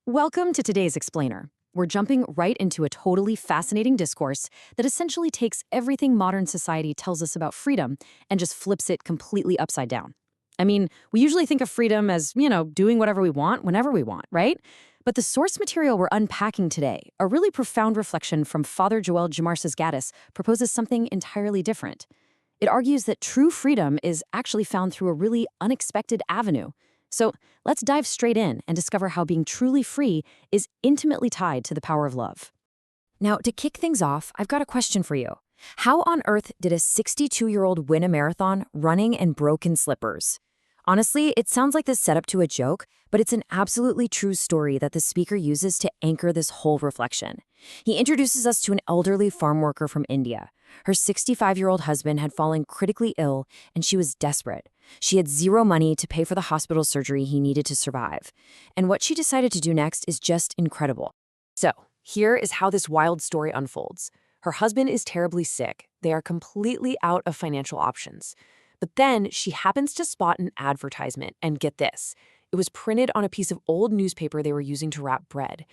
Welcome to today's Explainer. We're jumping right into a totally fascinating discourse that essentially takes everything modern society tells us about freedom and just flips it completely upside down. I mean, we usually think of freedom as, doing whatever we want, whenever we want, right? But the source material we're unpacking today, a really profound reflection from Father Joel Jamarsa's Gatus, proposes something entirely different. It argues that true freedom is actually found through a really unexpected avenue. So let's dive straight in and discover how being truly free is intimately tied to the power of love. Now, to kick things off, I've got a question for you. How on earth did a 62-year-old win a marathon running in broken slippers? Honestly, it sounds like this setup to a joke, but it's an absolutely true story that the speaker uses to anchor this whole reflection. He introduces us to an elderly farm worker from India. Her 65-year-old husband had fallen critically ill, and she was desperate. She had zero money to pay for the hospital surgery he needed to survive. And what she decided to do next is just incredible. So, here is how this wild story unfolds. Her husband is terribly sick. They are completely out of financial options. But then she happens to spot an advertisement, and get this. It was printed on a piece of old newspaper they were using to wrap bread.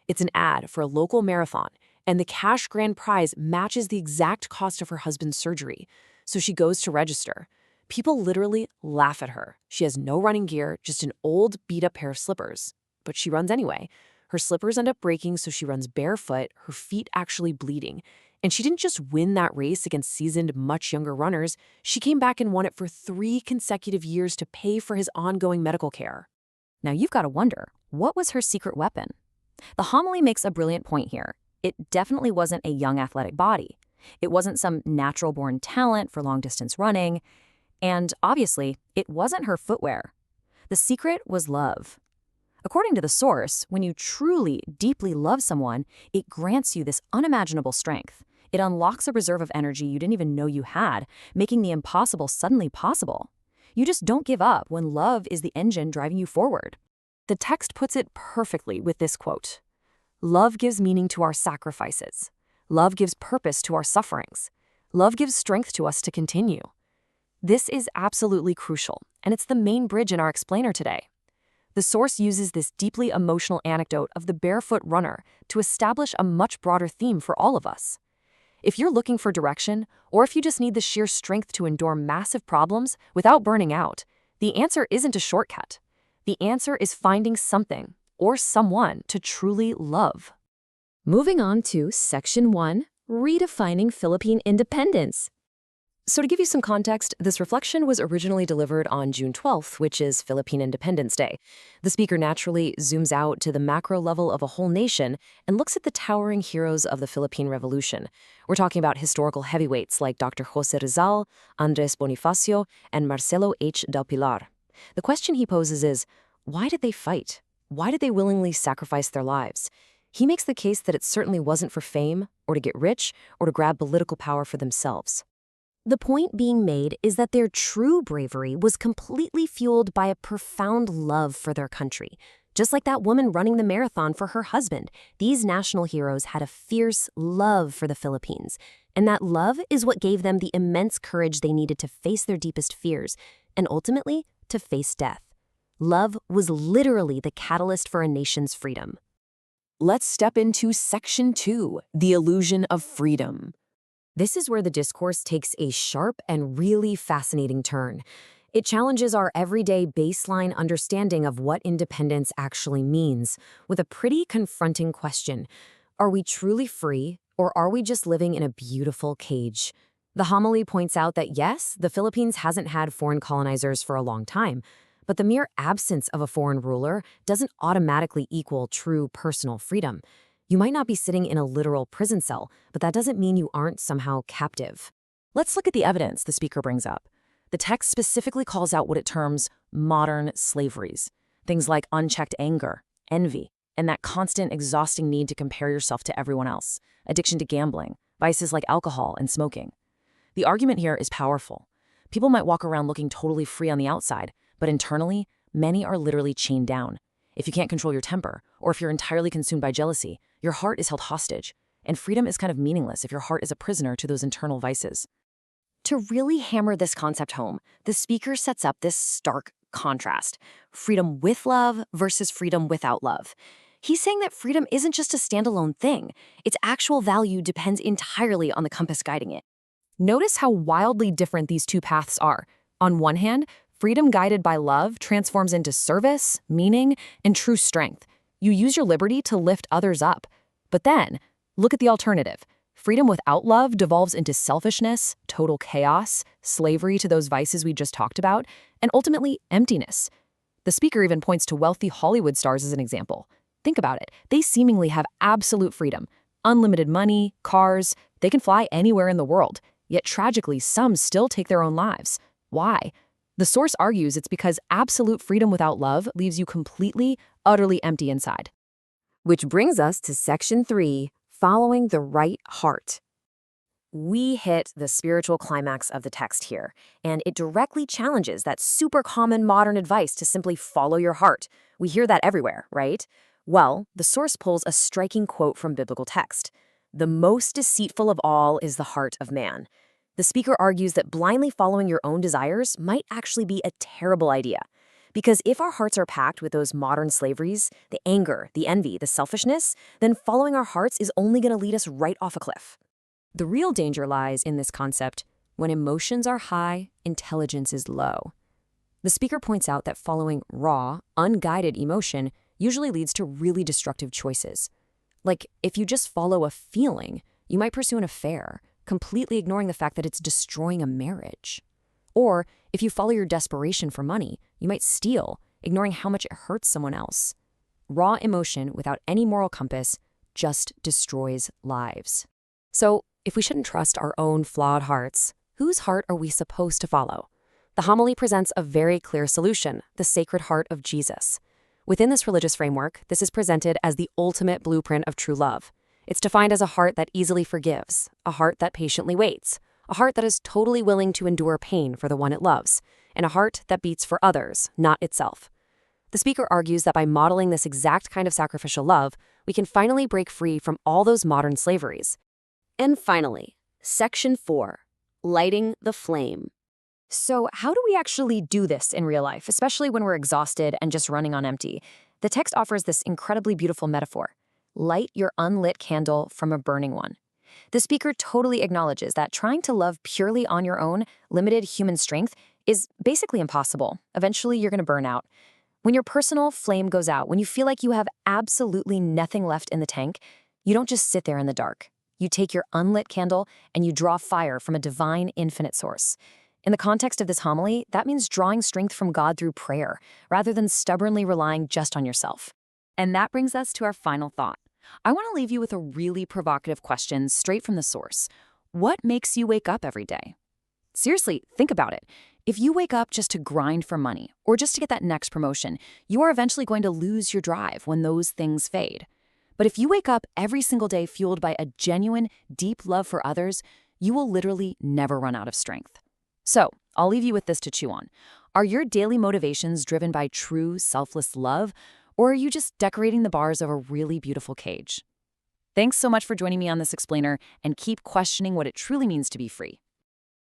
It's an ad for a local marathon, and the cash grand prize matches the exact cost of her husband's surgery. So she goes to register. People literally laugh at her. She has no running gear, just an old, beat-up pair of slippers. But she runs anyway. Her slippers end up breaking, so she runs barefoot, her feet actually bleeding. And she didn't just win that race against seasoned, much younger runners. She came back and won it for 3 consecutive years to pay for his ongoing medical care. Now you've got to wonder, what was her secret weapon? The homily makes a brilliant point here. It definitely wasn't a young athletic body. It wasn't some natural-born talent for long-distance running. And obviously, it wasn't her footwear. The secret was love. According to the source, when you truly, deeply love someone, it grants you this unimaginable strength. It unlocks a reserve of energy you didn't even know you had, making the impossible suddenly possible. You just don't give up when love is the engine driving you forward. The text puts it perfectly with this quote: "Love gives meaning to our sacrifices. Love gives purpose to our sufferings. Love gives strength to us to continue." This is absolutely crucial, and it's the main bridge in our explainer today. The source uses this deeply emotional anecdote of the barefoot runner to establish a much broader theme for all of us. If you're looking for direction, or if you just need the sheer strength to endure massive problems without burning out, the answer isn't a shortcut. The answer is finding something, or someone, to truly love. Moving on to Section 1, Redefining Philippine Independence. So to give you some context, this reflection was originally delivered on June 12th, which is Philippine Independence Day. The speaker naturally zooms out to the macro level of a whole nation and looks at the towering heroes of the Philippine Revolution. We're talking about historical heavyweights like Dr. Jose Rizal, Andres Bonifacio, and Marcelo H. del Pilar. The question he poses is, why did they fight? Why did they willingly sacrifice their lives? He makes the case that it certainly wasn't for fame, or to get rich, or to grab political power for themselves. The point being made is that their true bravery was completely fueled by a profound love for their country. Just like that woman running the marathon for her husband, these national heroes had a fierce love for the Philippines. And that love is what gave them the immense courage they needed to face their deepest fears, and ultimately, to face death. Love was literally the catalyst for a nation's freedom. Let's step into Section 2, the illusion of freedom. This is where the discourse takes a sharp and really fascinating turn. It challenges our everyday baseline understanding of what independence actually means, with a pretty confronting question. Are we truly free, or are we just living in a beautiful cage? The homily points out that yes, the Philippines hasn't had foreign colonizers for a long time, but the mere absence of a foreign ruler doesn't automatically equal true personal freedom. You might not be sitting in a literal prison cell, but that doesn't mean you aren't somehow captive. Let's look at the evidence the speaker brings up. The text specifically calls out what it terms modern slaveries. Things like unchecked anger, envy, and that constant exhausting need to compare yourself to everyone else, addiction to gambling, vices like alcohol and smoking. The argument here is powerful. People might walk around looking totally free on the outside, but internally, many are literally chained down. If you can't control your temper, or if you're entirely consumed by jealousy, your heart is held hostage, and freedom is kind of meaningless if your heart is a prisoner to those internal vices. To really hammer this concept home, the speaker sets up this stark contrast: freedom with love versus freedom without love. He's saying that freedom isn't just a standalone thing. Its actual value depends entirely on the compass guiding it. Notice how wildly different these two paths are. On one hand, freedom guided by love transforms into service, meaning, and true strength. You use your liberty to lift others up. But then, look at the alternative. Freedom without love devolves into selfishness, total chaos, slavery to those vices we just talked about, and ultimately emptiness. The speaker even points to wealthy Hollywood stars as an example. Think about it. They seemingly have absolute freedom. Unlimited money, cars, they can fly anywhere in the world. Yet tragically, some still take their own lives. Why? The source argues it's because absolute freedom without love leaves you completely, utterly empty inside. Which brings us to section 3, following the right heart. We hit the spiritual climax of the text here, and it directly challenges that super common modern advice to simply follow your heart. We hear that everywhere, right? Well, the source pulls a striking quote from biblical text. The most deceitful of all is the heart of man. The speaker argues that blindly following your own desires might actually be a terrible idea. Because if our hearts are packed with those modern slaveries, the anger, the envy, the selfishness, then following our hearts is only going to lead us right off a cliff. The real danger lies in this concept. When emotions are high, intelligence is low. The speaker points out that following raw, unguided emotion usually leads to really destructive choices. Like, if you just follow a feeling, you might pursue an affair, completely ignoring the fact that it's destroying a marriage. Or, if you follow your desperation for money, you might steal, ignoring how much it hurts someone else. Raw emotion without any moral compass just destroys lives. So, if we shouldn't trust our own flawed hearts, whose heart are we supposed to follow? The homily presents a very clear solution: the Sacred Heart of Jesus. Within this religious framework, this is presented as the ultimate blueprint of true love. It's defined as a heart that easily forgives, a heart that patiently waits, a heart that is totally willing to endure pain for the one it loves, and a heart that beats for others, not itself. The speaker argues that by modeling this exact kind of sacrificial love, we can finally break free from all those modern slaveries. And finally, section 4, lighting the flame. So how do we actually do this in real life, especially when we're exhausted and just running on empty? The text offers this incredibly beautiful metaphor. Light your unlit candle from a burning one. The speaker totally acknowledges that trying to love purely on your own, limited human strength, is basically impossible. Eventually, you're going to burn out. When your personal flame goes out, when you feel like you have absolutely nothing left in the tank, you don't just sit there in the dark. You take your unlit candle and you draw fire from a divine, infinite source. In the context of this homily, that means drawing strength from God through prayer, rather than stubbornly relying just on yourself. And that brings us to our final thought. I want to leave you with a really provocative question straight from the source. What makes you wake up every day? Seriously, think about it. If you wake up just to grind for money, or just to get that next promotion, you are eventually going to lose your drive when those things fade. But if you wake up every single day fueled by a genuine, deep love for others, you will literally never run out of strength. So, I'll leave you with this to chew on. Are your daily motivations driven by true, selfless love, or are you just decorating the bars of a really beautiful cage? Thanks so much for joining me on this explainer, and keep questioning what it truly means to be free.